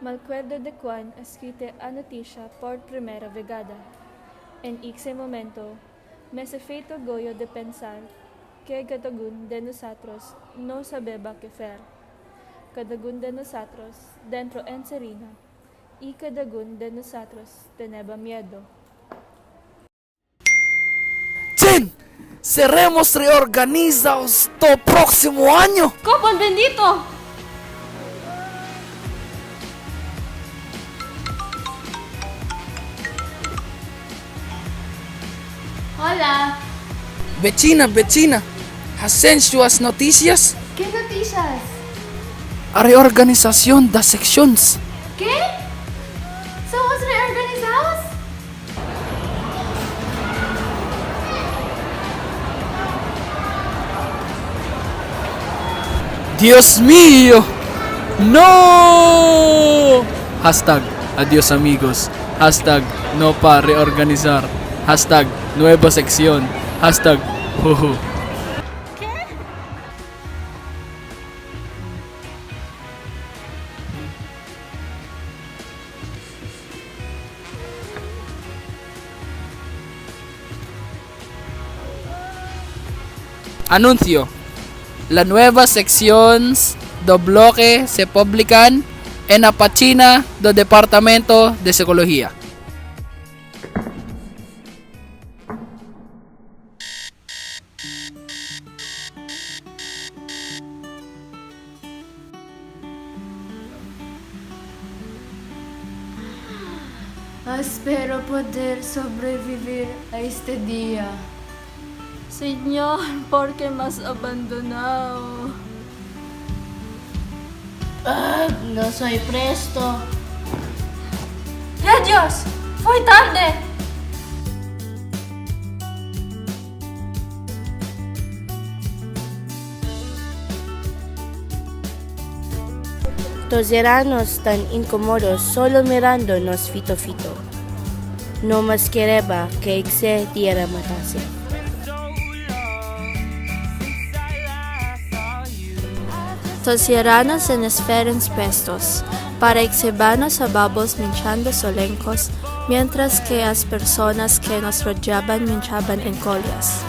Malcuerdo de Juan escrite a noticia por primera vegada. En ese momento, me se feito goyo de pensar que cada de nosotros no sabeba qué hacer. Cada de nosotros dentro en serena y cada de nosotros teneba miedo. Chen, seremos reorganizados todo próximo año. ¡Copón bendito! Hola. Vecina, ¿hacen sus noticias? ¿Qué noticias? A reorganización das secciones. ¿Qué? ¿Somos reorganizados? Dios mío, no. Hashtag adiós amigos. Hashtag no para reorganizar. Hashtag nueva sección. Hashtag juju. Anuncio. Las nuevas secciones do bloque se publican en la página del Departamento de Psicología. Espero poder sobrevivir a este día. Señor, ¿por qué más abandonado? No soy presto. ¡Rayos! ¡Fue tarde! Los veranos tan incómodos solo mirándonos fito. No más quereba que se diera matase. Los veranos en esferens puestos, para exhibarnos a babos minchando solencos, mientras que las personas que nos rodeaban minchaban en collas.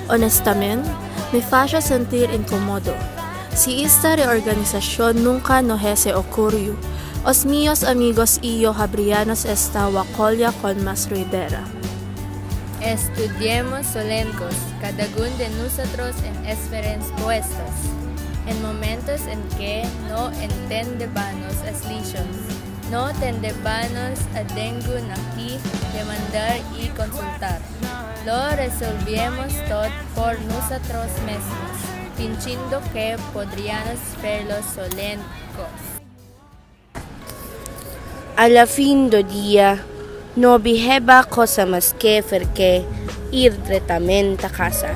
Honestamente, me hace sentir incómodo. Si esta reorganización nunca nos se ocurrió, os míos amigos y yo habríamos esta wacolya con más ruidera. Estudiemos solencos, cada uno de nosotros en esferens puestos, en momentos en que no entendemos las lecciones, no tendemos a ningún aquí demandar y consultar. Lo resolvemos todo por nosotros mismos, fingiendo que podríamos verlo solencos. A la fin do día, no viheba cosa más que ir directamente a casa.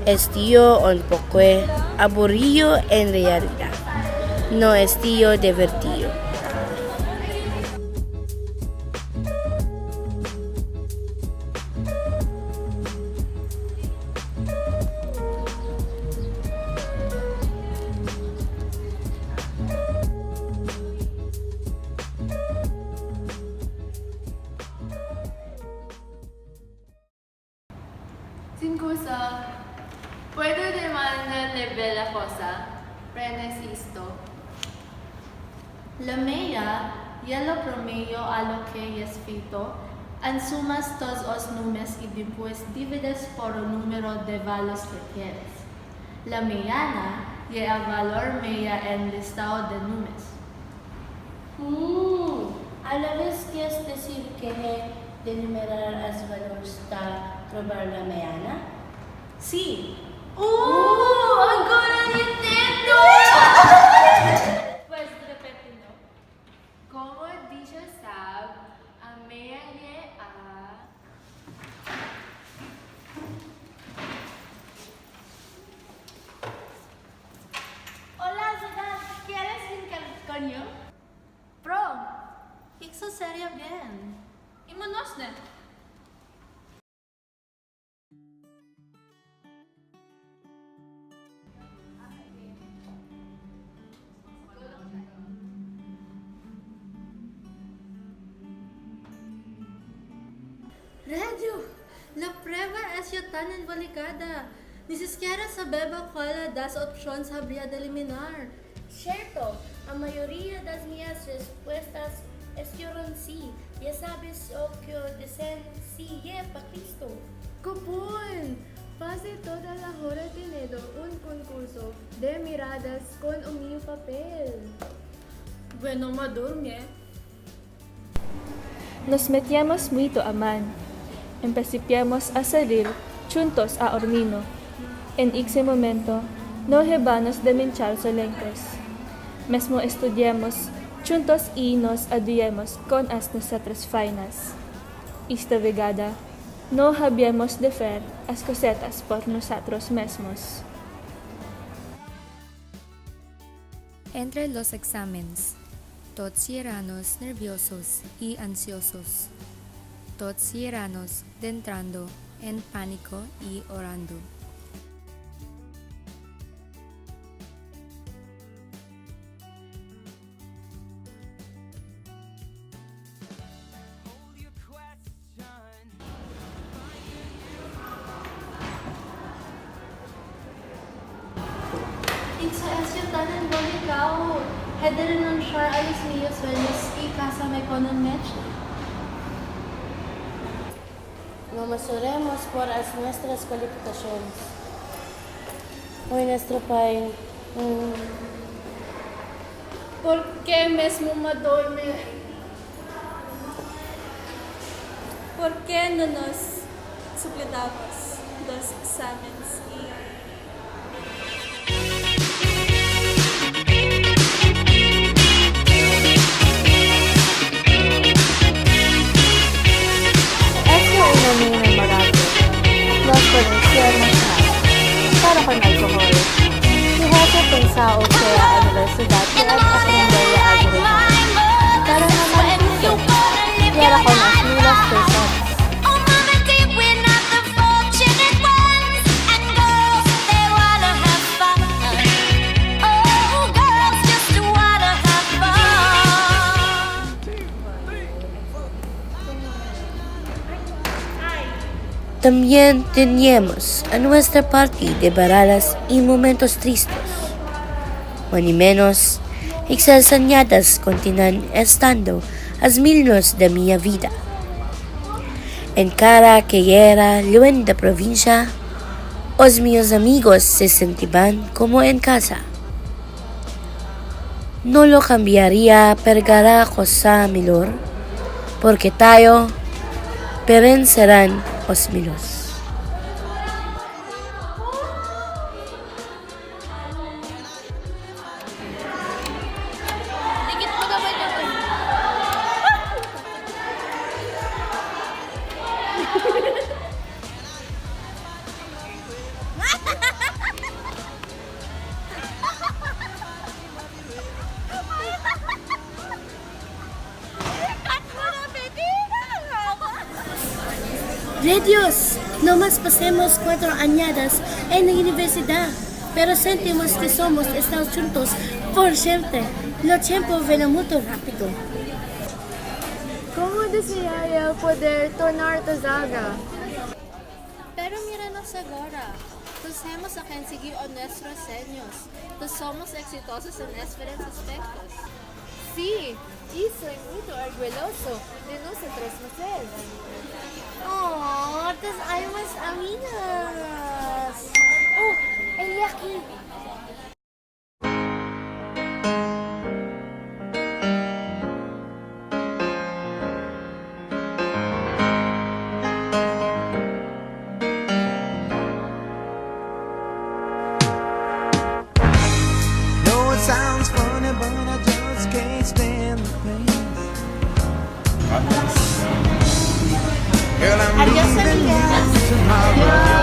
Estío un poco aburrido en realidad, no estío divertido. Sin cosa, ¿puedo demandarle bella cosa? ¿Prendes esto? La mea, ya lo promedio a lo que es feito, en sumas todos los números y después divides por el número de valos que quieres. La mediana, ya el valor media en listado de números. A la vez que es decir que de numerar los valores está probar la mediana. Sí. ¡Ahora entiendo! Pues repetindo. Como dice Sab, a media a... Hola, Zidane, ¿quieres brincar con yo? Pro, eso sería bien. Imunosne. Radio, la prueba es yo tan invalidada. Ni siquiera sabeba cuál das opciones habría de eliminar. Cierto, a mayoría das minhas respuestas estuvieron sí. Ya sabes o que dicen sí, para Cristo. Kupon! Pase toda la hora tenido un concurso de miradas con un papel. Bueno, madurme. Nos metíamos muito a man. Empecipiamos a salir juntos a Ormino. En ese momento, no llevamos de minchar solencos. Mesmo estudiamos juntos y nos adiemos con as nuestras fainas. Esta vegada, no habíamos de fer as cosetas por nosotros mismos. Entre los exámenes, todos iranos nerviosos y ansiosos. Todos iranos entrando en pánico y orando. Itza es yo tan invalidado. He de renunciar a los míos sueños y casarme con un mecho. No mesuremos por as nuestras calificaciones. Hoy nuestro Pai, ¿Por qué mesmo madurme? ¿Por qué no nos suplidamos los exámenes y Muy memorable. Nos conocíamos para con alcohol. Si Jose pensaba que a universidad que aprender a agregar. Para naman ito. Y era con las milas personas. también teníamos a nuestra parte de baralas y momentos tristes. O ni menos, exalzañadas continúan estando as milnos de mi vida. En cada que era luen de provincia, os míos amigos se sentían como en casa. No lo cambiaría per cada cosa milor, porque tayo perencerán os milos. Dios, no más pasemos 4 añadas en la universidad, pero sentimos que somos estamos juntos por siempre. El tiempo viene muy rápido. ¿Cómo desearía poder tornar tazaga? Pero míranos agora. Nos hemos a conseguir nuestros sueños. Nos somos exitosos en diferentes aspectos. Sí, y soy muy orgulloso de nosotros mujeres. Oh, tus almas amigas. Oh, ella aquí. Know it sounds funny, but I just can't stand the pain. Girl, I'm Adiós, moving amigas. tomorrow.